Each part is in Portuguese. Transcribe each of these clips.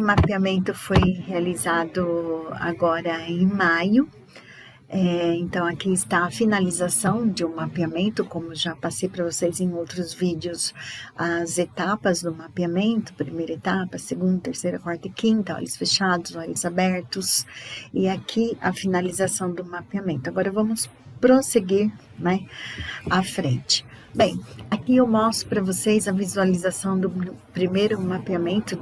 O mapeamento foi realizado agora em maio. Então aqui está a finalização de um mapeamento, como já passei para vocês em outros vídeos, as etapas do mapeamento, primeira etapa, segunda, terceira, quarta e quinta, olhos fechados, olhos abertos, e aqui a finalização do mapeamento. Agora vamos prosseguir, né, à frente. Bem, aqui eu mostro para vocês a visualização do primeiro mapeamento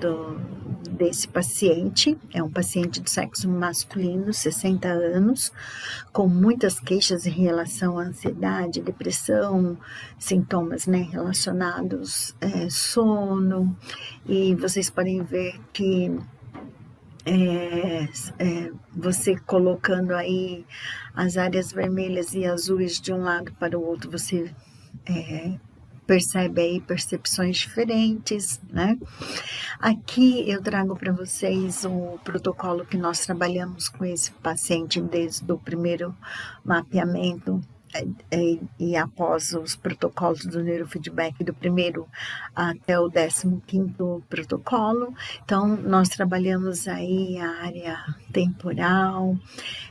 desse paciente. É um paciente do sexo masculino, 60 anos, com muitas queixas em relação à ansiedade, depressão, sintomas, né, relacionados sono, e vocês podem ver que você colocando aí as áreas vermelhas e azuis de um lado para o outro, você percebe aí percepções diferentes, né? Aqui eu trago para vocês o protocolo que nós trabalhamos com esse paciente desde o primeiro mapeamento e após os protocolos do neurofeedback do primeiro até o 15º protocolo. Então, nós trabalhamos aí a área temporal,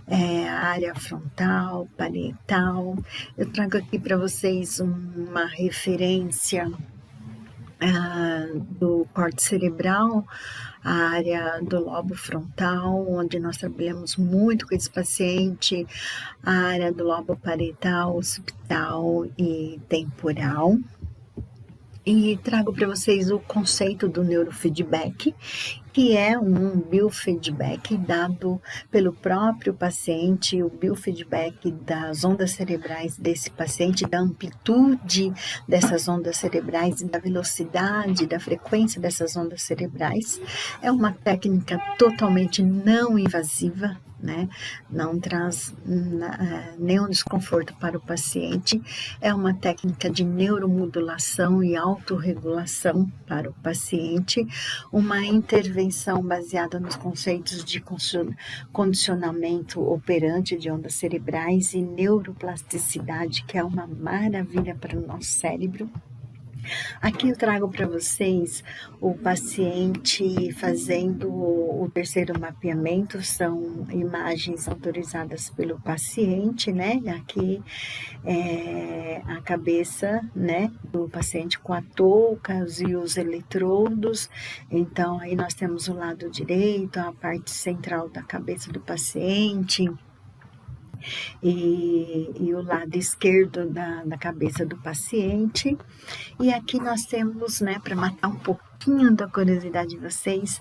a área frontal, parietal. Eu trago aqui para vocês uma referência do córtex cerebral, a área do lobo frontal, onde nós trabalhamos muito com esse paciente, a área do lobo parietal, occipital e temporal. E trago para vocês o conceito do neurofeedback, que é um biofeedback dado pelo próprio paciente, o biofeedback das ondas cerebrais desse paciente, da amplitude dessas ondas cerebrais e da velocidade, da frequência dessas ondas cerebrais. É uma técnica totalmente não invasiva, né? Não traz nenhum desconforto para o paciente. É uma técnica de neuromodulação e autorregulação para o paciente, uma intervenção baseada nos conceitos de condicionamento operante de ondas cerebrais e neuroplasticidade, que é uma maravilha para o nosso cérebro. Aqui eu trago para vocês o paciente fazendo o terceiro mapeamento, são imagens autorizadas pelo paciente, né? Aqui é a cabeça, né, do paciente com a touca e os eletrodos. Então, aí nós temos o lado direito, a parte central da cabeça do paciente, e o lado esquerdo da cabeça do paciente. E aqui nós temos, né, para matar um pouquinho da curiosidade de vocês,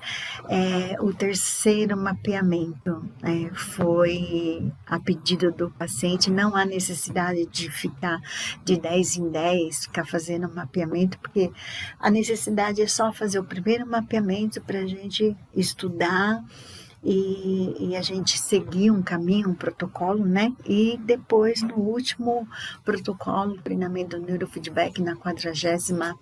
o terceiro mapeamento. Foi a pedido do paciente, não há necessidade de ficar de 10 em 10, ficar fazendo mapeamento, porque a necessidade é só fazer o primeiro mapeamento para a gente estudar, e a gente seguir um caminho, um protocolo, né? E depois, no último protocolo, treinamento do neurofeedback, na 40ª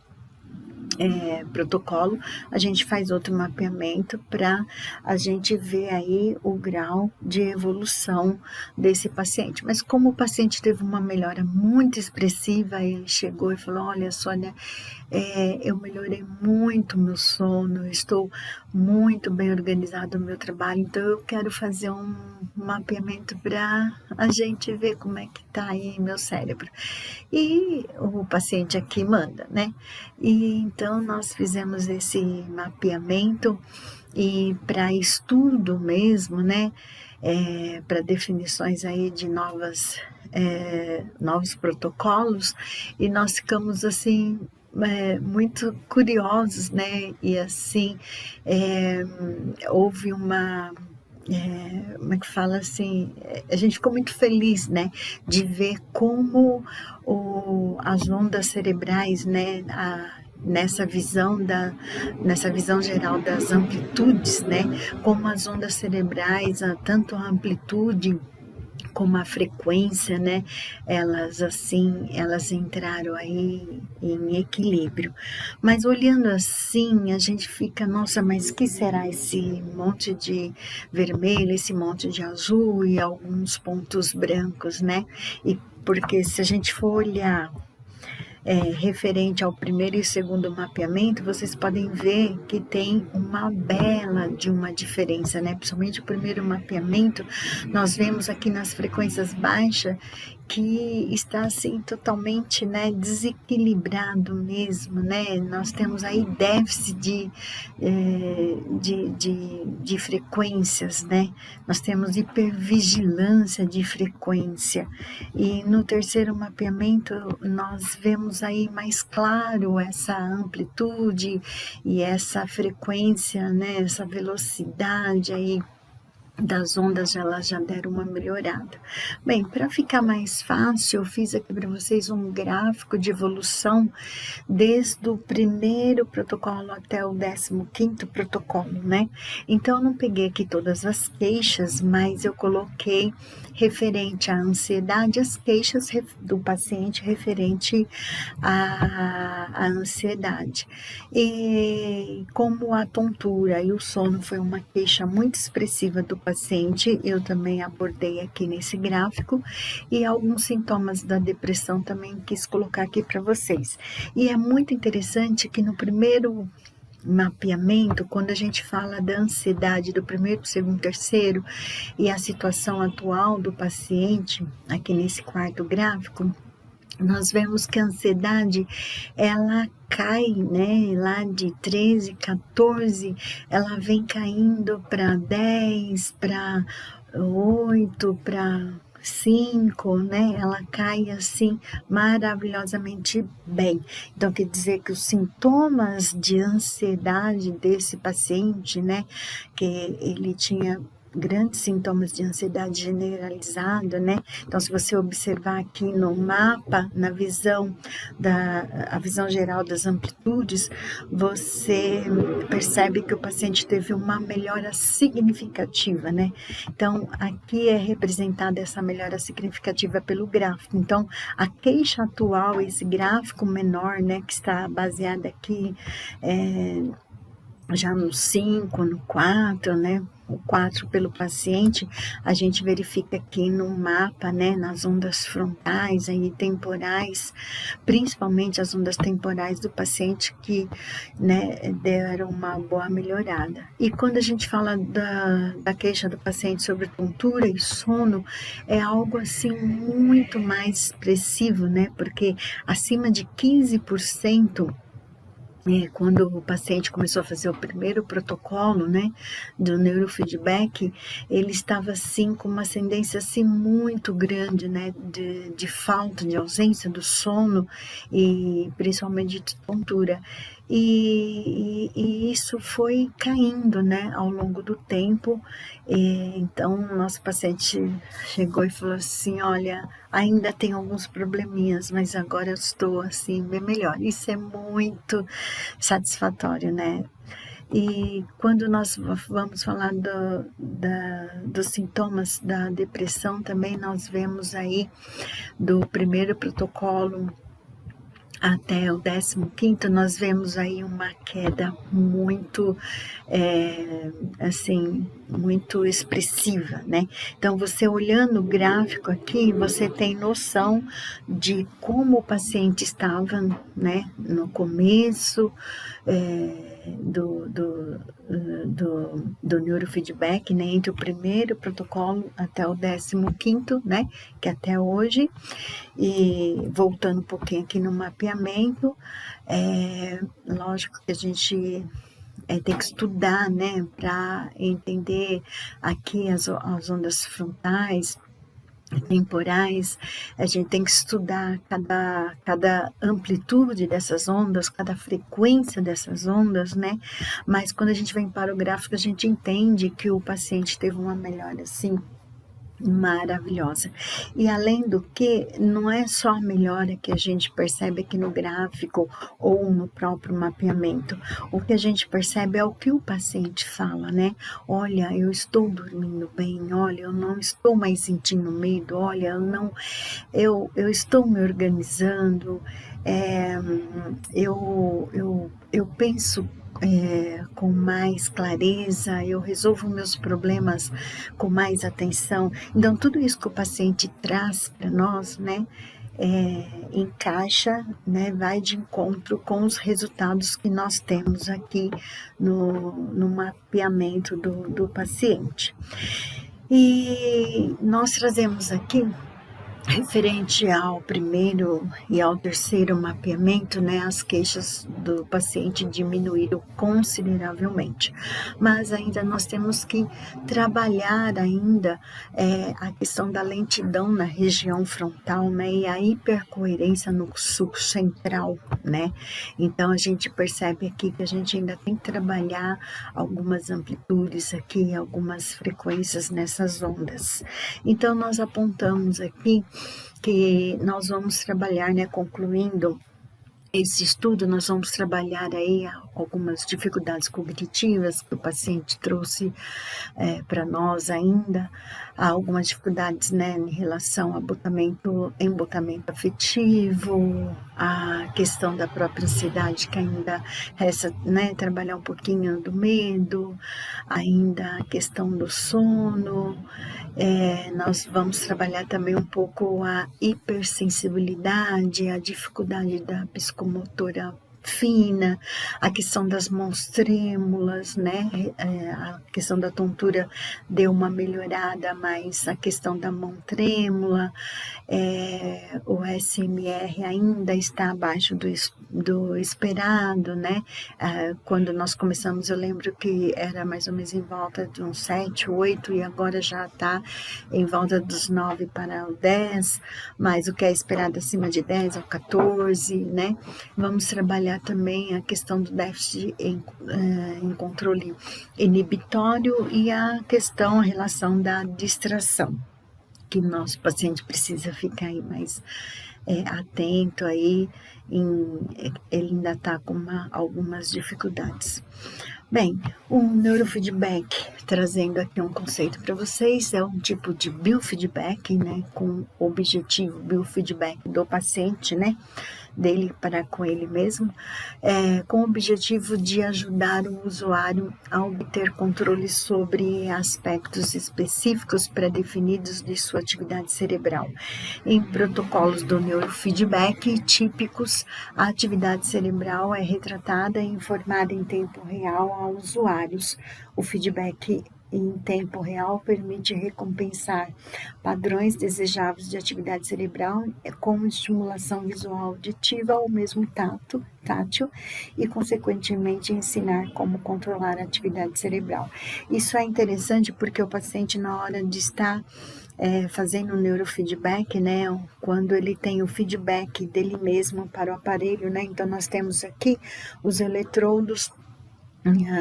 protocolo, a gente faz outro mapeamento para a gente ver aí o grau de evolução desse paciente. Mas como o paciente teve uma melhora muito expressiva, ele chegou e falou: olha, Sônia, eu melhorei muito o meu sono, estou muito bem organizado no meu trabalho, então eu quero fazer um mapeamento para a gente ver como é que tá aí meu cérebro. E o paciente aqui manda, né? E então nós fizemos esse mapeamento, e para estudo mesmo, né? Para definições aí de novos protocolos, e nós ficamos assim muito curiosos, né? E assim houve uma como é que fala assim, a gente ficou muito feliz, né, de ver como as ondas cerebrais, né, nessa visão geral das amplitudes, né, como as ondas cerebrais, tanto a amplitude como a frequência, né, elas entraram aí em equilíbrio. Mas olhando assim, a gente fica, nossa, mas que será esse monte de vermelho, esse monte de azul e alguns pontos brancos, né? E porque se a gente for olhar referente ao primeiro e segundo mapeamento, vocês podem ver que tem uma bela de uma diferença, né? Principalmente o primeiro mapeamento, nós vemos aqui nas frequências baixas que está assim totalmente, né, desequilibrado mesmo, né? Nós temos aí déficit de frequências, né? Nós temos hipervigilância de frequência. E no terceiro mapeamento nós vemos aí mais claro essa amplitude e essa frequência, né? Essa velocidade aí das ondas, elas já deram uma melhorada. Bem, para ficar mais fácil, eu fiz aqui para vocês um gráfico de evolução desde o primeiro protocolo até o 15º protocolo, né? Então, eu não peguei aqui todas as queixas, mas eu coloquei referente à ansiedade, as queixas do paciente referente à ansiedade. E como a tontura e o sono foi uma queixa muito expressiva do paciente, eu também abordei aqui nesse gráfico, e alguns sintomas da depressão também quis colocar aqui para vocês. E é muito interessante que no primeiro mapeamento, quando a gente fala da ansiedade do primeiro, segundo, terceiro e a situação atual do paciente, aqui nesse quarto gráfico, nós vemos que a ansiedade, ela cai, né, lá de 13, 14, ela vem caindo para 10, para 8, para 5, né, ela cai assim maravilhosamente bem. Então, quer dizer que os sintomas de ansiedade desse paciente, né, que ele tinha grandes sintomas de ansiedade generalizada, né? Então, se você observar aqui no mapa, na visão a visão geral das amplitudes, você percebe que o paciente teve uma melhora significativa, né? Então, aqui é representada essa melhora significativa pelo gráfico. Então, a queixa atual, esse gráfico menor, né, que está baseado aqui já no 5, no 4, né? O 4 pelo paciente, a gente verifica aqui no mapa, né, nas ondas frontais e temporais, principalmente as ondas temporais do paciente que, né, deram uma boa melhorada. E quando a gente fala da queixa do paciente sobre tontura e sono, é algo assim muito mais expressivo, né, porque acima de 15%, quando o paciente começou a fazer o primeiro protocolo, né, do neurofeedback, ele estava assim com uma ascendência assim muito grande, né, de falta, de ausência do sono e principalmente de tontura. E isso foi caindo, né, ao longo do tempo. Então, nosso paciente chegou e falou assim: olha, ainda tem alguns probleminhas, mas agora eu estou assim bem melhor. Isso é muito satisfatório, né? E quando nós vamos falar dos sintomas da depressão, também nós vemos aí do primeiro protocolo até o 15º, nós vemos aí uma queda muito, assim, muito expressiva, né? Então, você olhando o gráfico aqui, você tem noção de como o paciente estava, né, no começo do neurofeedback, né, entre o primeiro protocolo até o 15º, né, que até hoje. E voltando um pouquinho aqui no mapeamento, lógico que a gente tem que estudar, né, para entender aqui as ondas frontais, temporais, a gente tem que estudar cada amplitude dessas ondas, cada frequência dessas ondas, né? Mas quando a gente vem para o gráfico, a gente entende que o paciente teve uma melhora, assim, maravilhosa. E além do que, não é só a melhora que a gente percebe aqui no gráfico ou no próprio mapeamento. O que a gente percebe é o que o paciente fala, né? Olha, eu estou dormindo bem, olha, eu não estou mais sentindo medo, olha, eu estou me organizando, eu penso com mais clareza, eu resolvo meus problemas com mais atenção. Então, tudo isso que o paciente traz para nós, né, encaixa, né, vai de encontro com os resultados que nós temos aqui no mapeamento do paciente. E nós trazemos aqui, referente ao primeiro e ao terceiro mapeamento, né, as queixas do paciente diminuíram consideravelmente, mas ainda nós temos que trabalhar ainda a questão da lentidão na região frontal, né, e a hipercoerência no sulco central, né, então a gente percebe aqui que a gente ainda tem que trabalhar algumas amplitudes aqui, algumas frequências nessas ondas. Então nós apontamos aqui que nós vamos trabalhar, né, concluindo esse estudo, nós vamos trabalhar aí algumas dificuldades cognitivas que o paciente trouxe para nós ainda, há algumas dificuldades, né, em relação ao embotamento afetivo, a questão da própria ansiedade, que ainda resta, né, trabalhar um pouquinho do medo, ainda a questão do sono, nós vamos trabalhar também um pouco a hipersensibilidade, a dificuldade da psicomotora fina, a questão das mãos trêmulas, né? A questão da tontura deu uma melhorada, mas a questão da mão trêmula, o SMR ainda está abaixo do esperado, né? Quando nós começamos, eu lembro que era mais ou menos em volta de uns 7, 8, e agora já está em volta dos 9 para o 10, mas o que é esperado acima de 10 é o 14, né? Vamos trabalhar também a questão do déficit em controle inibitório e a relação da distração, que o nosso paciente precisa ficar aí mais atento aí, ele ainda está com algumas dificuldades. Bem, o neurofeedback, trazendo aqui um conceito para vocês, é um tipo de biofeedback, né, com o objetivo biofeedback do paciente, né, dele para com ele mesmo, com o objetivo de ajudar o usuário a obter controle sobre aspectos específicos pré-definidos de sua atividade cerebral. Em protocolos do neurofeedback típicos, a atividade cerebral é retratada e informada em tempo real aos usuários. O feedback em tempo real permite recompensar padrões desejáveis de atividade cerebral como estimulação visual auditiva ou mesmo tátil e, consequentemente, ensinar como controlar a atividade cerebral. Isso é interessante porque o paciente, na hora de estar fazendo um neurofeedback, né, quando ele tem o feedback dele mesmo para o aparelho, né, então nós temos aqui os eletrodos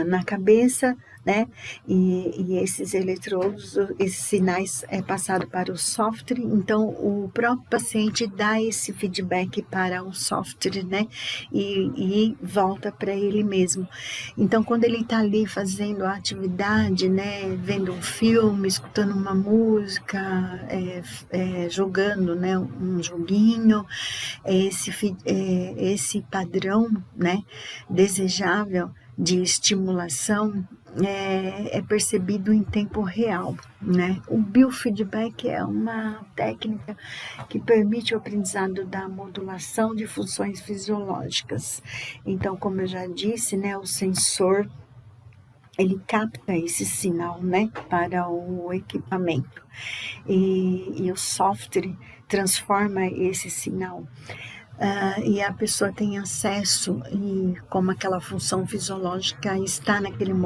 na cabeça, né, e esses eletrodos, esses sinais é passado para o software, então o próprio paciente dá esse feedback para o software, né, e volta para ele mesmo. Então, quando ele está ali fazendo a atividade, né, vendo um filme, escutando uma música, jogando, né, um joguinho, esse padrão, né, desejável de estimulação é percebido em tempo real, né? O biofeedback é uma técnica que permite o aprendizado da modulação de funções fisiológicas. Então, como eu já disse, né, o sensor ele capta esse sinal, né, para o equipamento e o software transforma esse sinal. E a pessoa tem acesso, e como aquela função fisiológica está naquele momento,